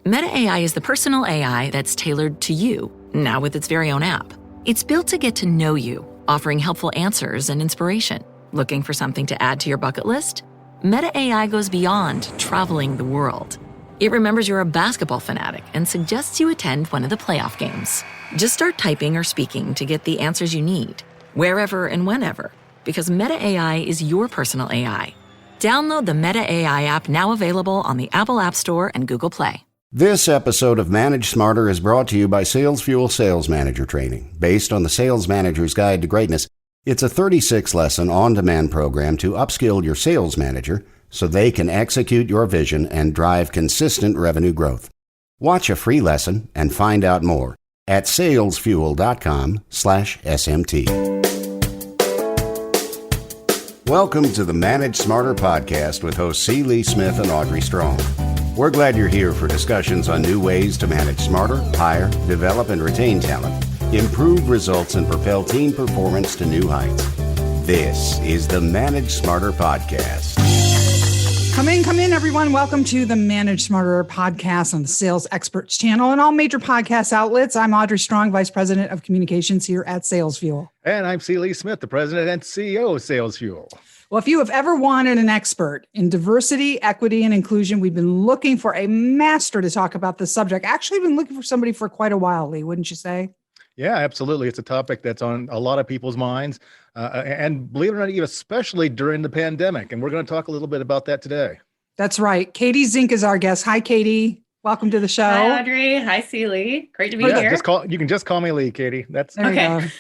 Meta AI is the personal AI that's tailored to you, now with its very own app. It's built to get to know you, offering helpful answers and inspiration. Looking for something to add to your bucket list? Meta AI goes beyond traveling the world. It remembers you're a basketball fanatic and suggests you attend one of the playoff games. Just start typing or speaking to get the answers you need, wherever and whenever, because Meta AI is your personal AI. Download the Meta AI app, now available on the Apple App Store and Google Play. This episode of Manage Smarter is brought to you by SalesFuel Sales Manager Training. Based on the Sales Manager's Guide to Greatness, it's a 36-lesson on-demand program to upskill your sales manager so they can execute your vision and drive consistent revenue growth. Watch a free lesson and find out more at salesfuel.com/SMT. Welcome to the Manage Smarter podcast with hosts C. Lee Smith and Audrey Strong. We're glad you're here for discussions on new ways to manage smarter, hire, develop, and retain talent, improve results, and propel team performance to new heights. This is the Manage Smarter podcast. Come in, everyone. Welcome to the Manage Smarter podcast on the Sales Experts channel and all major podcast outlets. I'm Audrey Strong, Vice President of Communications here at SalesFuel. And I'm C. Lee Smith, the President and CEO of SalesFuel. Well, if you have ever wanted an expert in diversity, equity, and inclusion, we've been looking for a master to talk about this subject. Actually, been looking for somebody for quite a while, Lee, wouldn't you say? Yeah, absolutely. It's a topic that's on a lot of people's minds. And believe it or not, even especially during the pandemic. And we're going to talk a little bit about that today. That's right. Katie Zink is our guest. Hi, Katie. Welcome to the show. Hi, Audrey. Hi, C. Lee. Great to be here. You can just call me Lee, Katie. That's okay.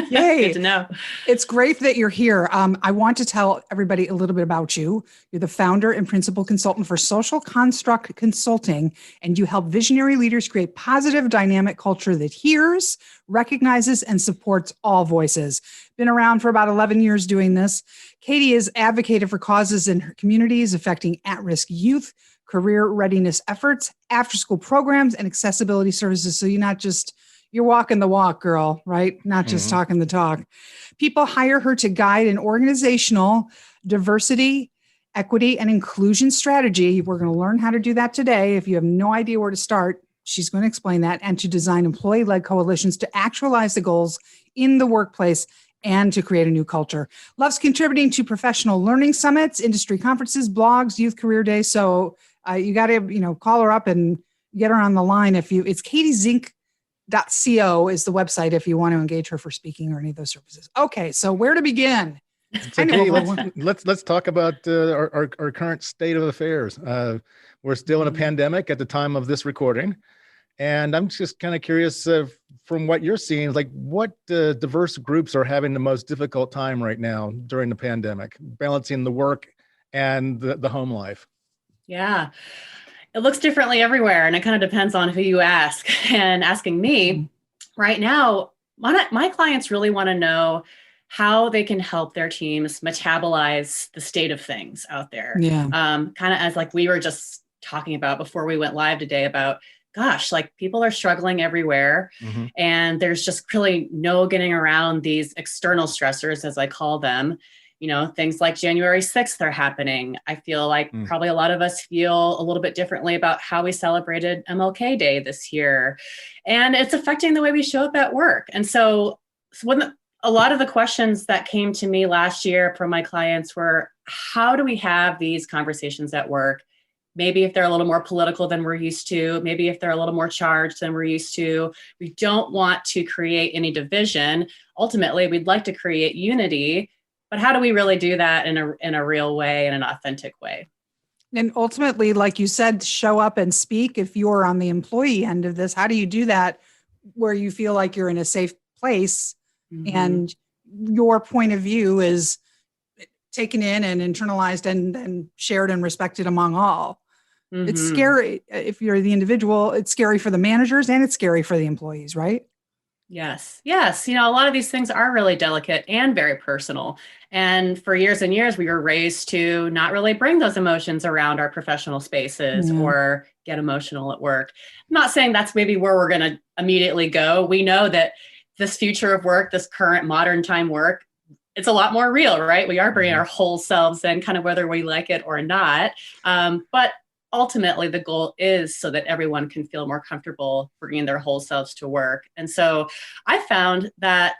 Yay. Good to know. It's great that you're here. I want to tell everybody a little bit about you. You're the founder and principal consultant for Social Construct Consulting, and you help visionary leaders create positive, dynamic culture that hears, recognizes, and supports all voices. Been around for about 11 years doing this. Katie has advocated for causes in her communities affecting at-risk youth, career readiness efforts, after-school programs, and accessibility services. So you're walking the walk, girl, right? Not just talking the talk. People hire her to guide an organizational diversity, equity, and inclusion strategy. We're going to learn how to do that today. If you have no idea where to start, she's going to explain that, and to design employee-led coalitions to actualize the goals in the workplace and to create a new culture. Loves contributing to professional learning summits, industry conferences, blogs, youth career days. So you got to, call her up and get her on the line. It's katiezink.co is the website if you want to engage her for speaking or any of those services. Okay, so where to begin? Let's talk about our current state of affairs. We're still in a pandemic at the time of this recording, and I'm just kind of curious from what you're seeing, like what diverse groups are having the most difficult time right now during the pandemic, balancing the work and the home life. Yeah. It looks differently everywhere, and it kind of depends on who you ask. And asking me right now, my clients really want to know how they can help their teams metabolize the state of things out there. Yeah. Kind of as like we were just talking about before we went live today about, gosh, like people are struggling everywhere, and there's just really no getting around these external stressors, as I call them. Things like January 6th are happening. I feel like probably a lot of us feel a little bit differently about how we celebrated MLK Day this year. And it's affecting the way we show up at work. And so a lot of the questions that came to me last year from my clients were, how do we have these conversations at work? Maybe if they're a little more political than we're used to, maybe if they're a little more charged than we're used to. We don't want to create any division. Ultimately, we'd like to create unity. But how do we really do that in a real way, in an authentic way? And ultimately, like you said, show up and speak. If you're on the employee end of this, how do you do that where you feel like you're in a safe place and your point of view is taken in and internalized and shared and respected among all? It's scary. If you're the individual, it's scary for the managers and it's scary for the employees, right? Yes. A lot of these things are really delicate and very personal. And for years and years, we were raised to not really bring those emotions around our professional spaces or get emotional at work. I'm not saying that's maybe where we're going to immediately go. We know that this future of work, this current modern time work, it's a lot more real, right? We are bringing our whole selves in, kind of whether we like it or not. But ultimately the goal is so that everyone can feel more comfortable bringing their whole selves to work. And so I found that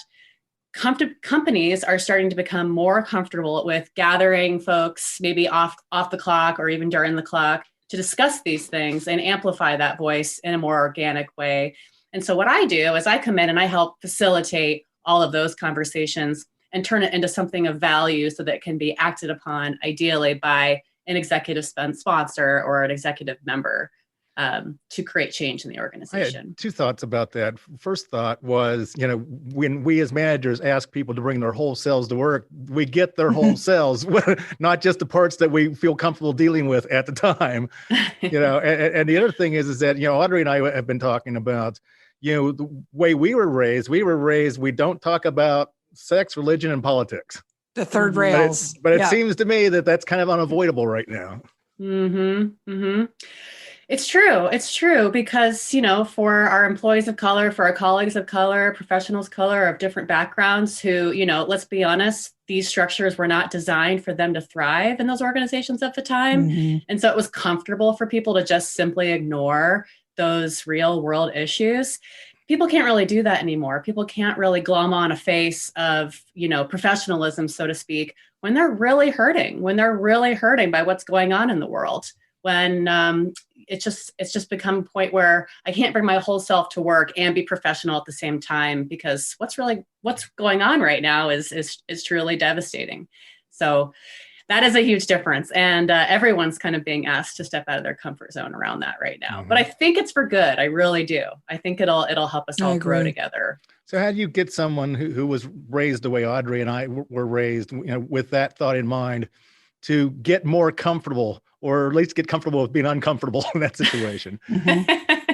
companies are starting to become more comfortable with gathering folks maybe off the clock or even during the clock to discuss these things and amplify that voice in a more organic way. And so what I do is I come in and I help facilitate all of those conversations and turn it into something of value so that it can be acted upon ideally by an executive sponsor or an executive member to create change in the organization. I had two thoughts about that. First thought was, when we as managers ask people to bring their whole selves to work, we get their whole selves, not just the parts that we feel comfortable dealing with at the time. And the other thing is that, Audrey and I have been talking about, the way we were raised, we don't talk about sex, religion, and politics. The third rails. But it seems to me that that's kind of unavoidable right now. Mm-hmm. Mm-hmm. It's true because, for our employees of color, for our colleagues of color, professionals of color of different backgrounds who, let's be honest, these structures were not designed for them to thrive in those organizations at the time. Mm-hmm. And so it was comfortable for people to just simply ignore those real world issues. People can't really do that anymore. People can't really glom on a face of, professionalism, so to speak, when they're really hurting by what's going on in the world. When it's just become a point where I can't bring my whole self to work and be professional at the same time, because what's going on right now is truly devastating. So that is a huge difference. And everyone's kind of being asked to step out of their comfort zone around that right now. Mm-hmm. But I think it's for good. I really do. I think it'll help us all grow together. So how do you get someone who was raised the way Audrey and I were raised, with that thought in mind, to get more comfortable, or at least get comfortable with being uncomfortable in that situation? Mm-hmm.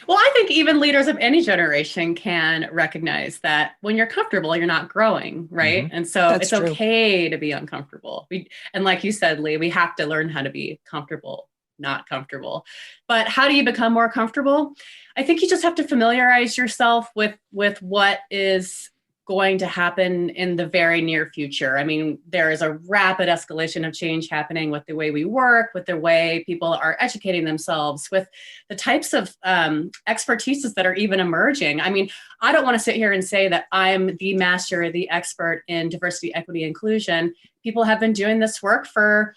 Well, I think even leaders of any generation can recognize that when you're comfortable, you're not growing, right? Mm-hmm. And so it's okay to be uncomfortable. And like you said, Lee, we have to learn how to be comfortable, not comfortable. But how do you become more comfortable? I think you just have to familiarize yourself with what is going to happen in the very near future. I mean, there is a rapid escalation of change happening with the way we work, with the way people are educating themselves, with the types of expertises that are even emerging. I mean, I don't want to sit here and say that I'm the master or the expert in diversity, equity, inclusion. People have been doing this work for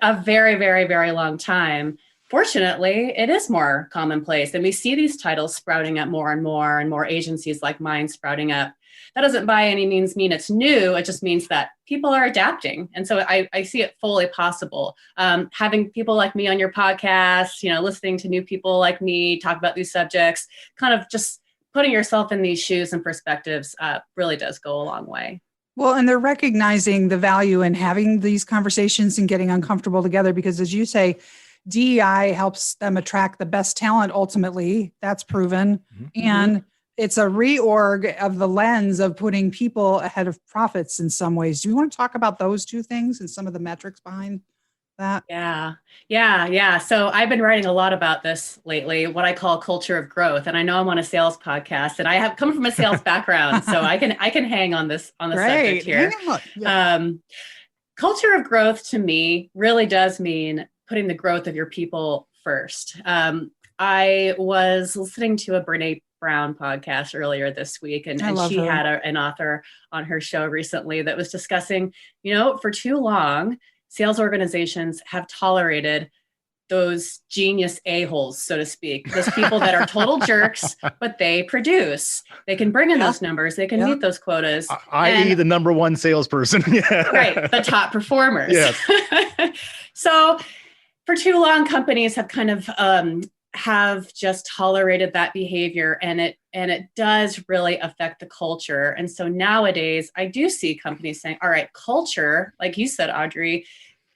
a very, very, very long time. Fortunately, it is more commonplace, and we see these titles sprouting up more and more agencies like mine sprouting up. That doesn't by any means mean it's new. It just means that people are adapting. And so I see it fully possible. Having people like me on your podcast, listening to new people like me talk about these subjects, kind of just putting yourself in these shoes and perspectives really does go a long way. Well, and they're recognizing the value in having these conversations and getting uncomfortable together, because as you say, DEI helps them attract the best talent ultimately. That's proven. Mm-hmm. And it's a reorg of the lens of putting people ahead of profits in some ways. Do you want to talk about those two things and some of the metrics behind that? Yeah. So I've been writing a lot about this lately, what I call culture of growth. And I know I'm on a sales podcast, and I have come from a sales background, so I can hang on this subject here. Yeah. Culture of growth to me really does mean putting the growth of your people first. I was listening to a Brene Brown podcast earlier this week, and she had an author on her show recently that was discussing, for too long, sales organizations have tolerated those genius a-holes, so to speak, those people that are total jerks, but they produce. They can bring in those numbers. They can meet those quotas. I.e. the number one salesperson. Right. The top performers. Yes. So for too long, companies have kind of have just tolerated that behavior, and it does really affect the culture. And so nowadays I do see companies saying, all right, culture, like you said, Audrey,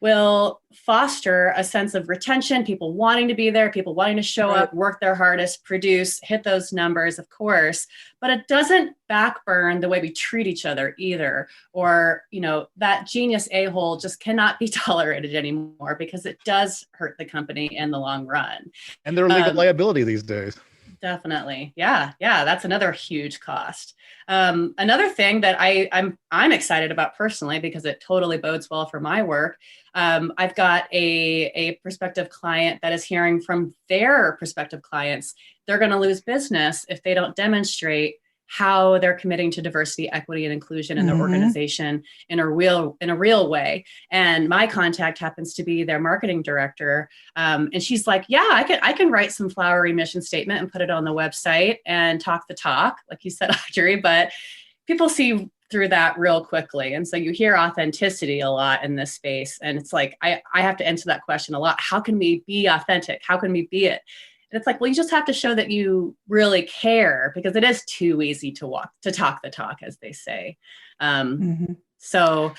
will foster a sense of retention, people wanting to be there, people wanting to show up, work their hardest, produce, hit those numbers, of course, but it doesn't backburn the way we treat each other either. Or, that genius a-hole just cannot be tolerated anymore, because it does hurt the company in the long run. And they're a legal liability these days. Definitely. Yeah. Yeah. That's another huge cost. Another thing that I'm excited about personally, because it totally bodes well for my work. I've got a prospective client that is hearing from their prospective clients. They're going to lose business if they don't demonstrate how they're committing to diversity, equity, and inclusion in their organization in a real way. And my contact happens to be their marketing director. And she's like, yeah, I can write some flowery mission statement and put it on the website and talk the talk, like you said, Audrey, but people see through that real quickly. And so you hear authenticity a lot in this space. And it's like, I have to answer that question a lot. How can we be authentic? How can we be it? And it's like, well, you just have to show that you really care, because it is too easy to talk the talk, as they say. So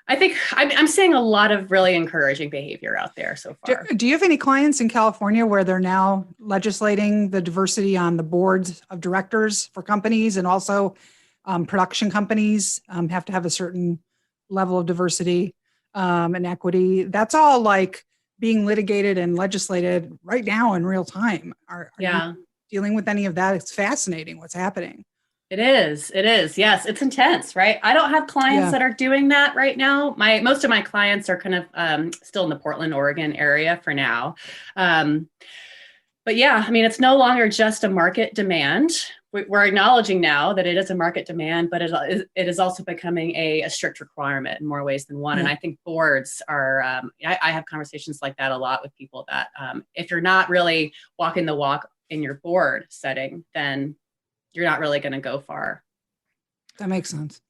I think I'm seeing a lot of really encouraging behavior out there so far. Do you have any clients in California where they're now legislating the diversity on the boards of directors for companies, and also production companies have to have a certain level of diversity and equity? That's all like being litigated and legislated right now in real time. Are you dealing with any of that? It's fascinating what's happening. It is. Yes, it's intense, right? I don't have clients that are doing that right now. Most of my clients are kind of still in the Portland, Oregon area for now. But yeah, I mean, it's no longer just a market demand. We're acknowledging now that it is a market demand, but it is also becoming a strict requirement in more ways than one. And I think boards are, I have conversations like that a lot with people that if you're not really walking the walk in your board setting, then you're not really going to go far. That makes sense.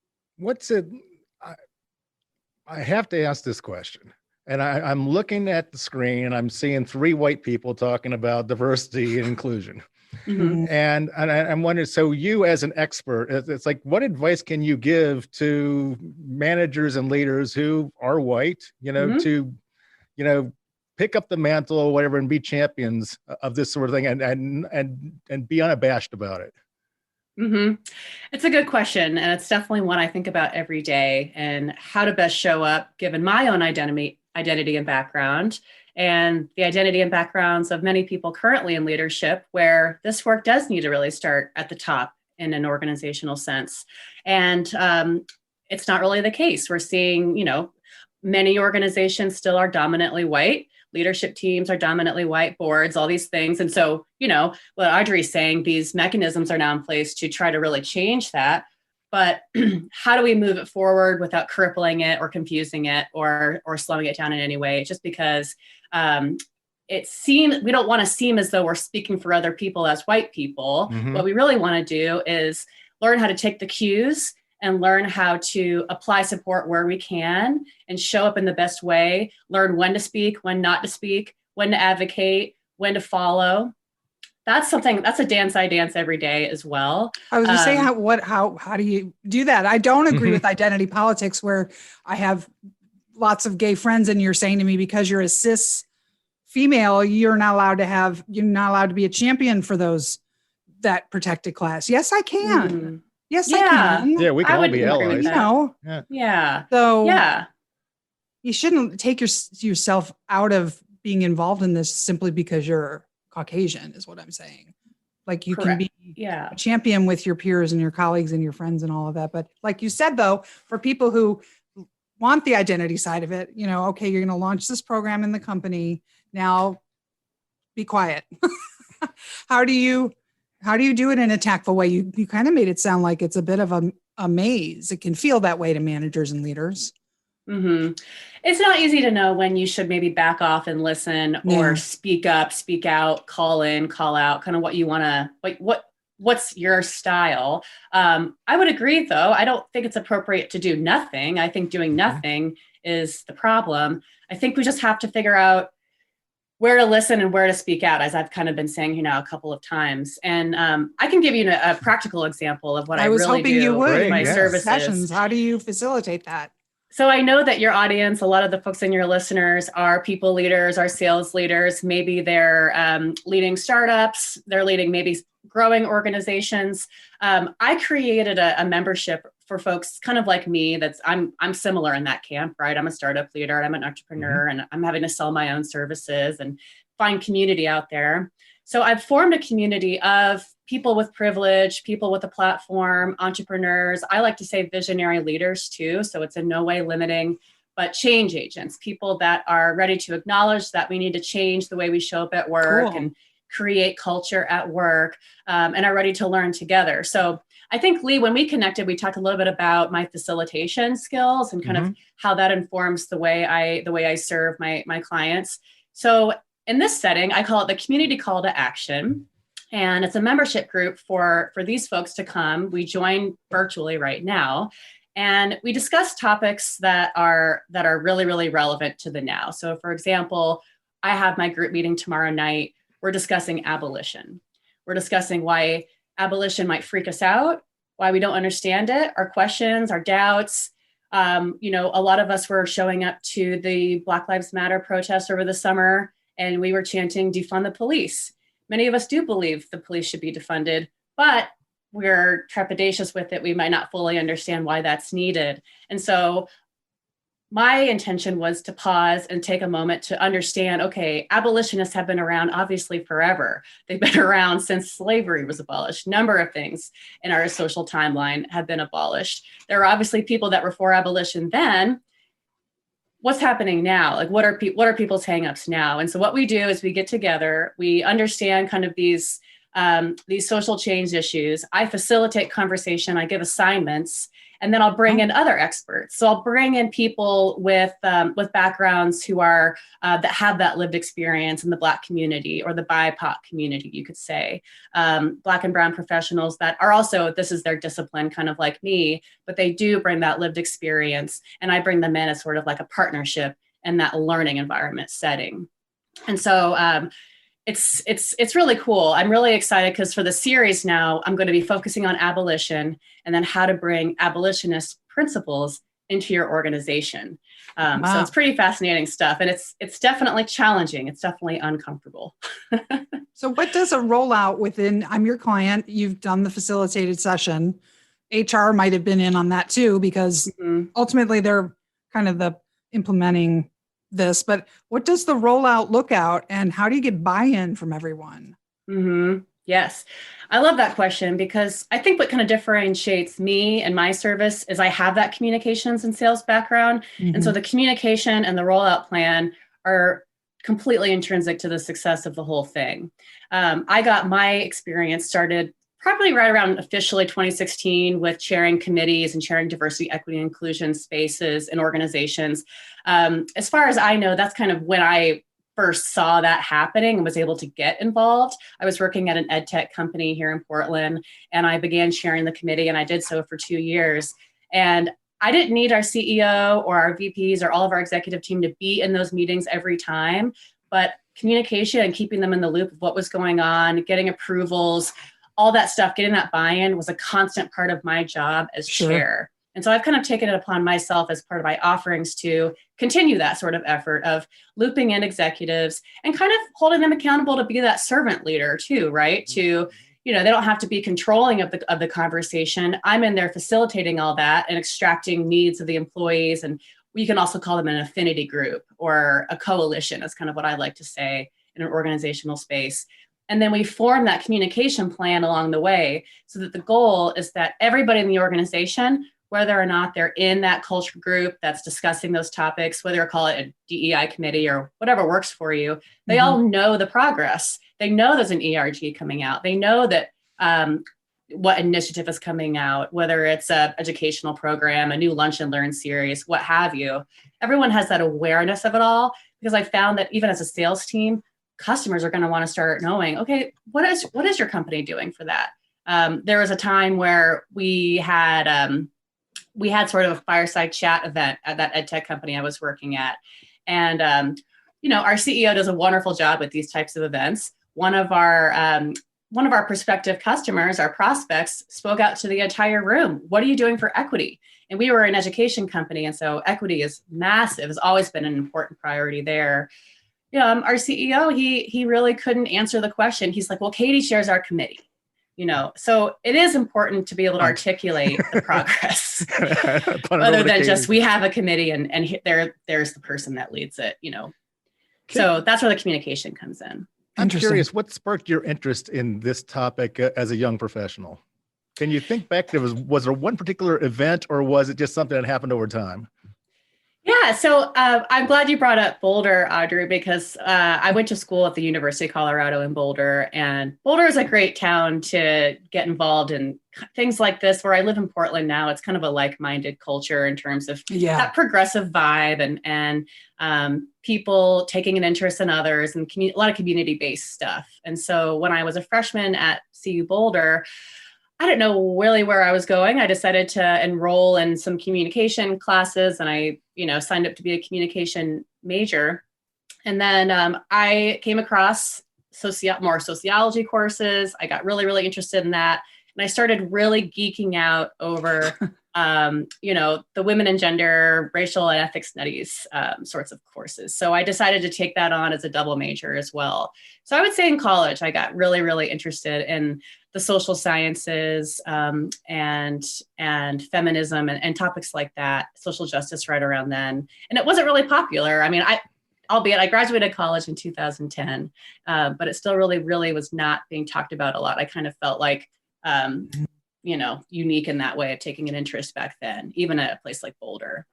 I have to ask this question. And I'm looking at the screen and I'm seeing 3 white people talking about diversity and inclusion. And I'm wondering, so you as an expert, it's like, what advice can you give to managers and leaders who are white, to, pick up the mantle or whatever and be champions of this sort of thing and be unabashed about it? It's a good question. And it's definitely one I think about every day, and how to best show up given my own identity and background, and the identity and backgrounds of many people currently in leadership, where this work does need to really start at the top in an organizational sense. And it's not really the case. We're seeing, many organizations still are dominantly white. Leadership teams are dominantly white, boards, all these things. And so, what Audrey's saying, these mechanisms are now in place to try to really change that. But how do we move it forward without crippling it or confusing it or slowing it down in any way? Just because we don't want to seem as though we're speaking for other people as white people. What we really want to do is learn how to take the cues and learn how to apply support where we can and show up in the best way, learn when to speak, when not to speak, when to advocate, when to follow. That's a dance I dance every day as well. I was going to say, how do you do that? I don't agree with identity politics, where I have lots of gay friends and you're saying to me, because you're a cis female, you're not allowed to be a champion for that protected class. Yes, I can. Yes, I can. Yeah, we can all be allies. So you shouldn't take yourself out of being involved in this simply because you're Caucasian, is what I'm saying. Like, you can be a champion with your peers and your colleagues and your friends and all of that. But like you said, though, for people who want the identity side of it, okay, you're going to launch this program in the company. Now be quiet. How do you do it in a tactful way? You kind of made it sound like it's a bit of a maze. It can feel that way to managers and leaders. It's not easy to know when you should maybe back off and listen, or speak up, speak out, call in, call out, kind of what you want to, what's your style. I would agree, though. I don't think it's appropriate to do nothing. I think doing nothing is the problem. I think we just have to figure out where to listen and where to speak out, as I've kind of been saying a couple of times. And I can give you a practical example of what I was really hoping do you would in my services. Sessions. How do you facilitate that? So I know that your audience, a lot of the folks in your listeners are people leaders, are sales leaders. Maybe they're leading startups. They're leading maybe growing organizations. I created a membership for folks kind of like me. I'm similar in that camp, right? I'm a startup leader. I'm an entrepreneur, and I'm having to sell my own services and find community out there. So I've formed a community of people with privilege, people with a platform, entrepreneurs. I like to say visionary leaders too. So it's in no way limiting, but change agents, people that are ready to acknowledge that we need to change the way we show up at work and create culture at work, and are ready to learn together. So I think, Lee, when we connected, we talked a little bit about my facilitation skills and kind of how that informs the way I serve my clients. So in this setting, I call it the community call to action. And it's a membership group for these folks to come. We join virtually right now. And we discuss topics that are really, really relevant to the now. So for example, I have my group meeting tomorrow night. We're discussing abolition. We're discussing why abolition might freak us out, why we don't understand it, our questions, our doubts. A lot of us were showing up to the Black Lives Matter protest over the summer, and we were chanting defund the police. Many of us do believe the police should be defunded, but we're trepidatious with it. We might not fully understand why that's needed. And so my intention was to pause and take a moment to understand, okay, abolitionists have been around obviously forever. They've been around since slavery was abolished. Number of things in our social timeline have been abolished. There are obviously people that were for abolition then. What's happening now? Like, what are people's hangups now? And so what we do is we get together, we understand kind of these social change issues. I facilitate conversation, I give assignments, and then I'll bring in other experts. So I'll bring in people with backgrounds who are that have that lived experience in the Black community or the BIPOC community, you could say. Black and brown professionals that are also, this is their discipline, kind of like me, but they do bring that lived experience, and I bring them in as sort of like a partnership in that learning environment setting. And so it's really cool. I'm really excited because for the series now, I'm going to be focusing on abolition and then how to bring abolitionist principles into your organization. So it's pretty fascinating stuff, and it's definitely challenging. It's definitely uncomfortable. So what does a rollout within, I'm your client, you've done the facilitated session. HR might have been in on that too, because ultimately they're kind of the implementing this, but what does the rollout look out, and how do you get buy-in from everyone? Yes. I love that question, because I think what kind of differentiates me and my service is I have that communications and sales background. And so the communication and the rollout plan are completely intrinsic to the success of the whole thing. I got my experience started probably right around officially 2016 with chairing committees and chairing diversity, equity, and inclusion spaces and organizations. As far as I know, that's kind of when I first saw that happening and was able to get involved. I was working at an ed tech company here in Portland, and I began chairing the committee, and I did so for 2 years. And I didn't need our CEO or our VPs or all of our executive team to be in those meetings every time, but communication and keeping them in the loop of what was going on, getting approvals, all that stuff, getting that buy-in was a constant part of my job as chair. And so I've kind of taken it upon myself as part of my offerings to continue that sort of effort of looping in executives and kind of holding them accountable to be that servant leader too, right? To, they don't have to be controlling of the conversation. I'm in there facilitating all that and extracting needs of the employees. And you can also call them an affinity group or a coalition, is kind of what I like to say in an organizational space. And then we form that communication plan along the way so that the goal is that everybody in the organization, whether or not they're in that culture group that's discussing those topics, whether you call it a DEI committee or whatever works for you, they all know the progress. They know there's an ERG coming out. They know that what initiative is coming out, whether it's an educational program, a new lunch and learn series, what have you. Everyone has that awareness of it all, because I found that even as a sales team, customers are going to want to start knowing, okay, what is your company doing for that? There was a time where we had sort of a fireside chat event at that ed tech company I was working at. And, our CEO does a wonderful job with these types of events. One of our prospective customers, our prospects, spoke out to the entire room. What are you doing for equity? And we were an education company. And so equity is massive, has always been an important priority there. Our CEO, he really couldn't answer the question. He's like, well, Katie chairs our committee, so it is important to be able to articulate the progress other than just, we have a committee and there's the person that leads it, So that's where the communication comes in. I'm curious, what sparked your interest in this topic as a young professional? Can you think back? Was there one particular event, or was it just something that happened over time? Yeah, so I'm glad you brought up Boulder, Audrey, because I went to school at the University of Colorado in Boulder, and Boulder is a great town to get involved in things like this. Where I live in Portland now, it's kind of a like-minded culture in terms of that progressive vibe and people taking an interest in others and a lot of community-based stuff. And so when I was a freshman at CU Boulder, I didn't know really where I was going. I decided to enroll in some communication classes, and I, signed up to be a communication major. And then I came across more sociology courses. I got really, really interested in that. And I started really geeking out over, the women and gender, racial and ethnic studies sorts of courses. So I decided to take that on as a double major as well. So I would say in college, I got really, really interested in the social sciences and feminism and topics like that, social justice right around then. And it wasn't really popular. I mean, albeit I graduated college in 2010, but it still really, really was not being talked about a lot. I kind of felt like, unique in that way of taking an interest back then, even at a place like Boulder.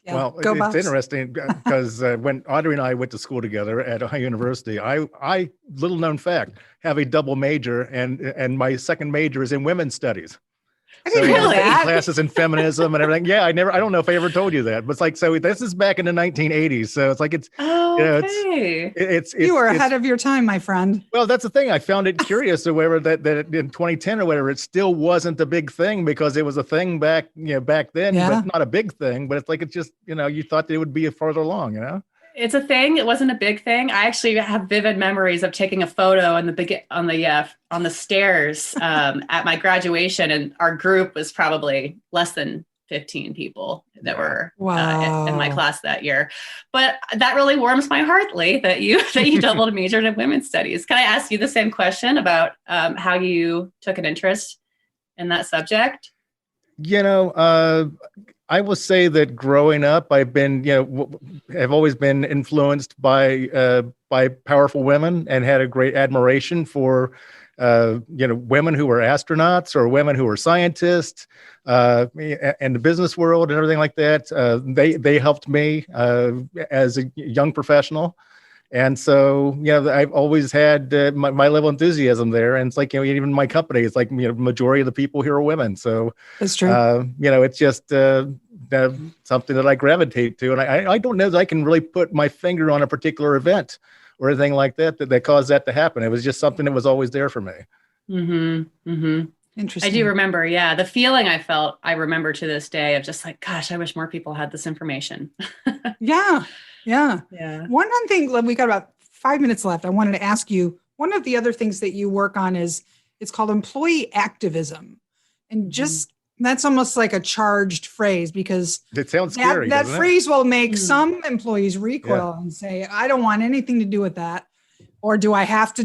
Yeah. Well, it's interesting because when Audrey and I went to school together at Ohio University, I little known fact, have a double major, and my second major is in women's studies. I didn't know that. Classes in feminism and everything. Yeah, I don't know if I ever told you that, but it's like, so this is back in the 1980s. So it's like, you were ahead of your time, my friend. Well, that's the thing. I found it curious or whatever that in 2010 or whatever, it still wasn't a big thing because it was a thing back then, but not a big thing. But it's like, it's just, you thought it would be farther along, It's a thing. It wasn't a big thing. I actually have vivid memories of taking a photo on the stairs at my graduation, and our group was probably less than 15 people that were in my class that year. But that really warms my heart, Lee, that you doubled majored in women's studies. Can I ask you the same question about how you took an interest in that subject? I will say that growing up, I've been, have always been influenced by powerful women and had a great admiration for, women who were astronauts or women who were scientists, and the business world and everything like that. They helped me as a young professional. And so, I've always had my level of enthusiasm there. And it's like, even my company, it's like, majority of the people here are women. So that's true. It's just something that I gravitate to. And I don't know that I can really put my finger on a particular event or anything like that caused that to happen. It was just something that was always there for me. Mm-hmm. Mm-hmm. Interesting. I do remember. Yeah. The feeling I felt, I remember to this day of just like, gosh, I wish more people had this information. Yeah. One thing, we got about 5 minutes left. I wanted to ask you, one of the other things that you work on it's called employee activism. And just, that's almost like a charged phrase because it sounds scary. That phrase will make some employees recoil and say, I don't want anything to do with that. Or do I have to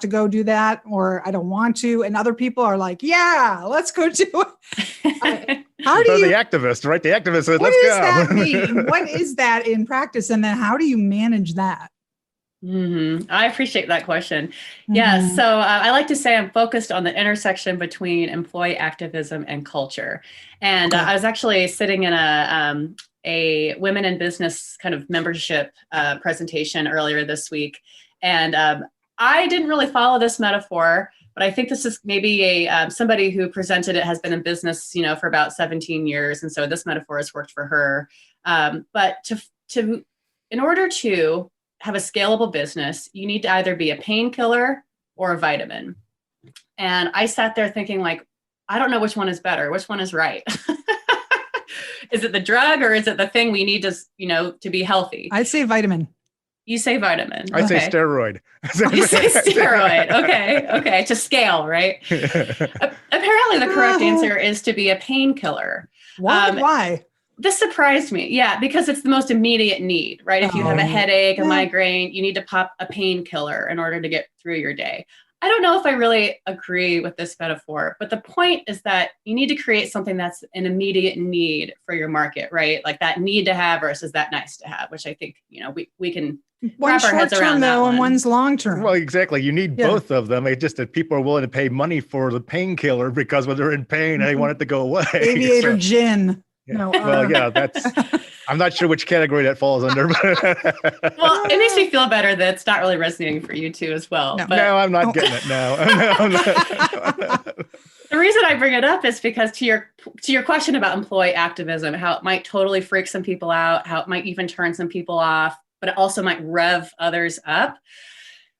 go do that? Or I don't want to. And other people are like, yeah, let's go do it. How do you, the activist, right? The activist says, let's go. What does that mean? What is that in practice? And then how do you manage that? Mm-hmm. I appreciate that question. Mm-hmm. Yeah. So I like to say I'm focused on the intersection between employee activism and culture. And I was actually sitting in a women in business kind of membership presentation earlier this week. And I didn't really follow this metaphor, but I think this is maybe somebody who presented it has been in business, for about 17 years. And so this metaphor has worked for her. But in order to have a scalable business, you need to either be a painkiller or a vitamin. And I sat there thinking like, I don't know which one is better. Which one is right? Is it the drug or is it the thing we need to be healthy? I'd say vitamin. You say vitamin. I say steroid. You say steroid. Okay. To scale, right? Apparently the correct answer is to be a painkiller. Why? This surprised me. Yeah, because it's the most immediate need, right? If you have a headache, a migraine, you need to pop a painkiller in order to get through your day. I don't know if I really agree with this metaphor, but the point is that you need to create something that's an immediate need for your market, right? Like that need to have versus that nice to have, which I think, we can One's wrap our heads short around term that though, one. and one's long term. Well, exactly. You need both of them. It's just that people are willing to pay money for the painkiller because when they're in pain, they want it to go away. Aviator gin. Yeah. No, well, yeah, I'm not sure which category that falls under. Well, it makes me feel better that it's not really resonating for you too as well. No. No, I'm not getting it. No. The reason I bring it up is because to your question about employee activism, how it might totally freak some people out, how it might even turn some people off, but it also might rev others up.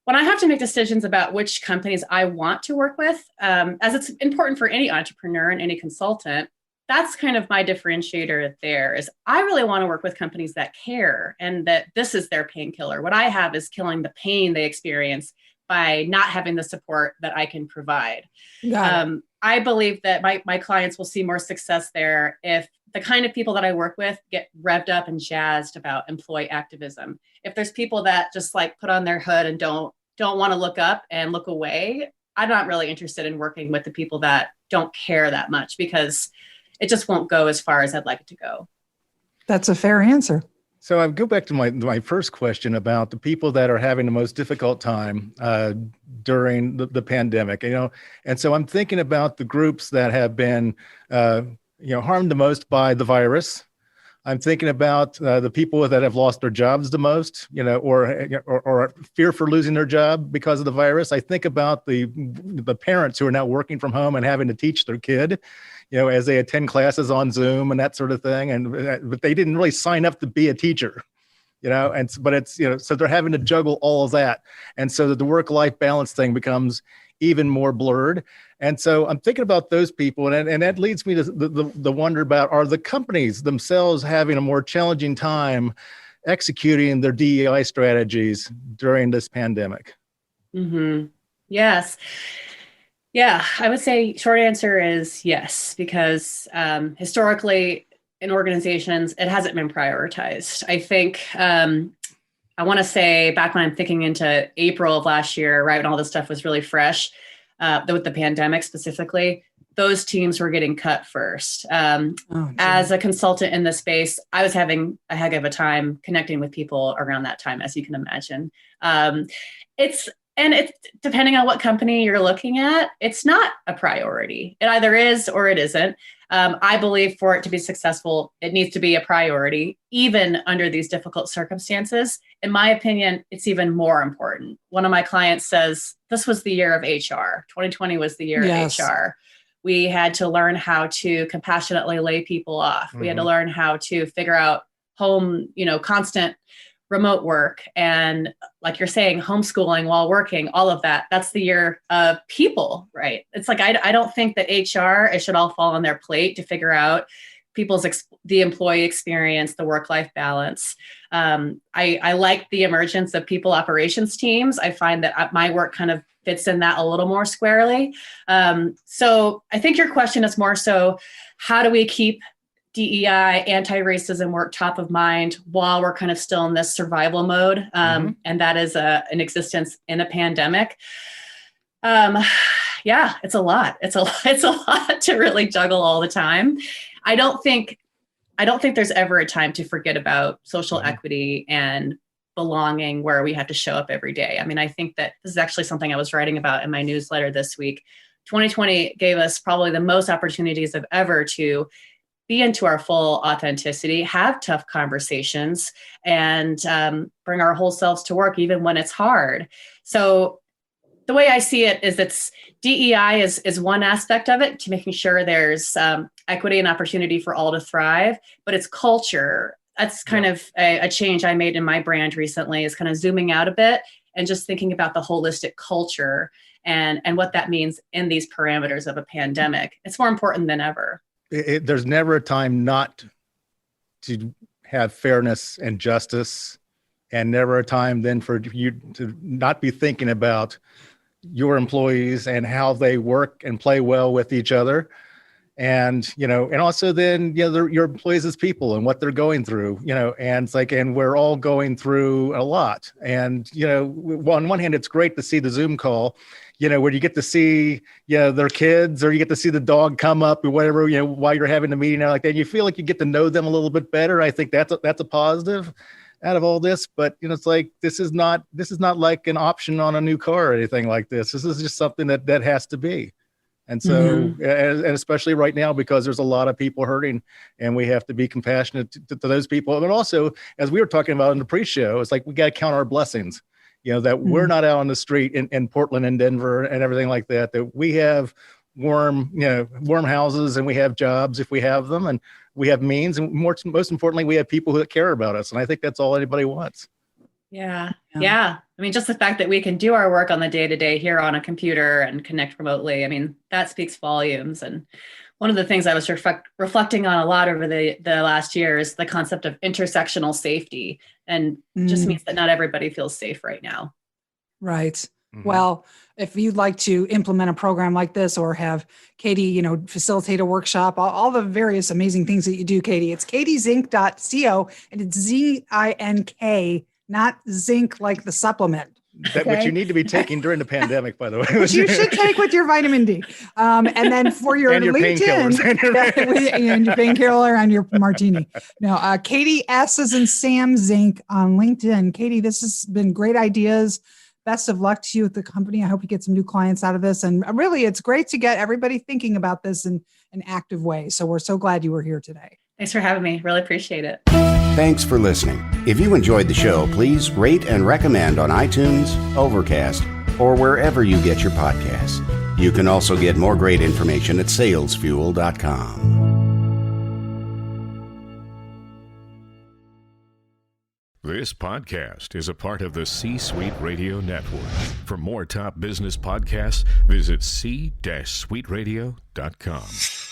When I have to make decisions about which companies I want to work with, as it's important for any entrepreneur and any consultant, that's kind of my differentiator there is I really want to work with companies that care and that this is their painkiller. What I have is killing the pain they experience by not having the support that I can provide. I believe that my clients will see more success there if the kind of people that I work with get revved up and jazzed about employee activism. If there's people that just like put on their hood and don't want to look up and look away, I'm not really interested in working with the people that don't care that much because it just won't go as far as I'd like it to go. That's a fair answer. So I go back to my first question about the people that are having the most difficult time during the pandemic, and so I'm thinking about the groups that have been, harmed the most by the virus. I'm thinking about the people that have lost their jobs the most, or fear for losing their job because of the virus. I think about the parents who are now working from home and having to teach their kid, as they attend classes on Zoom and that sort of thing. But they didn't really sign up to be a teacher, but it's, so they're having to juggle all of that. And so the work-life balance thing becomes even more blurred. And so I'm thinking about those people, and that leads me to the wonder about, are the companies themselves having a more challenging time executing their DEI strategies during this pandemic? Mm-hmm. Yes. Yeah, I would say short answer is yes, because historically in organizations, it hasn't been prioritized. I think I want to say back when I'm thinking into April of last year, right when all this stuff was really fresh, with the pandemic specifically, those teams were getting cut first. As a consultant in the space, I was having a heck of a time connecting with people around that time, as you can imagine. It's depending on what company you're looking at, it's not a priority. It either is or it isn't. I believe for it to be successful, it needs to be a priority, even under these difficult circumstances. In my opinion, it's even more important. One of my clients says, this was the year of HR. 2020 was the year of HR. We had to learn how to compassionately lay people off. We had to learn how to figure out home, constant remote work. And like you're saying, homeschooling while working, all of that, that's the year of people, right? It's like, I don't think that HR, it should all fall on their plate to figure out the employee experience, the work-life balance. I like the emergence of people operations teams. I find that my work kind of fits in that a little more squarely. So I think your question is more so, how do we keep DEI, anti-racism work top of mind while we're kind of still in this survival mode? And that is an existence in a pandemic. Yeah, it's a lot. It's a lot to really juggle all the time. I don't think there's ever a time to forget about social equity and belonging where we have to show up every day. I mean, I think that this is actually something I was writing about in my newsletter this week. 2020 gave us probably the most opportunities of ever to be into our full authenticity, have tough conversations, and bring our whole selves to work, even when it's hard. So the way I see it is it's DEI is one aspect of it, to making sure there's equity and opportunity for all to thrive, but it's culture. That's kind of a change I made in my brand recently, is kind of zooming out a bit and just thinking about the holistic culture and what that means in these parameters of a pandemic. It's more important than ever. There's never a time not to have fairness and justice, and never a time then for you to not be thinking about your employees and how they work and play well with each other. And, and also then, your employees as people and what they're going through, and it's like, and we're all going through a lot. And, on one hand, it's great to see the Zoom call, where you get to see, their kids, or you get to see the dog come up or whatever, while you're having the meeting like that. You feel like you get to know them a little bit better. I think that's a positive out of all this. But it's like this is not like an option on a new car or anything like this. This is just something that has to be. And so, and especially right now, because there's a lot of people hurting, and we have to be compassionate to those people. But also, as we were talking about in the pre-show, it's like we got to count our blessings. That we're not out on the street in Portland and Denver and everything like that. That we have warm houses, and we have jobs if we have them, and we have means, and most importantly, we have people that care about us. And I think that's all anybody wants. Yeah. I mean, just the fact that we can do our work on the day-to-day here on a computer and connect remotely, I mean, that speaks volumes. And one of the things I was reflecting on a lot over the last year is the concept of intersectional safety, and just means that not everybody feels safe right now. Right. Mm-hmm. Well, if you'd like to implement a program like this, or have Katie, facilitate a workshop, all the various amazing things that you do, Katie, it's katiezink.co, and it's ZINK, not zinc like the supplement. That which you need to be taking during the pandemic, by the way. Which you should take with your vitamin D. And then for your LinkedIn, and your painkiller and your martini. Now, Katie S. as in Sam Zink on LinkedIn. Katie, this has been great ideas. Best of luck to you with the company. I hope you get some new clients out of this. And really, it's great to get everybody thinking about this in an active way. So we're so glad you were here today. Thanks for having me. Really appreciate it. Thanks for listening. If you enjoyed the show, please rate and recommend on iTunes, Overcast, or wherever you get your podcasts. You can also get more great information at salesfuel.com. This podcast is a part of the C-Suite Radio Network. For more top business podcasts, visit c-suiteradio.com.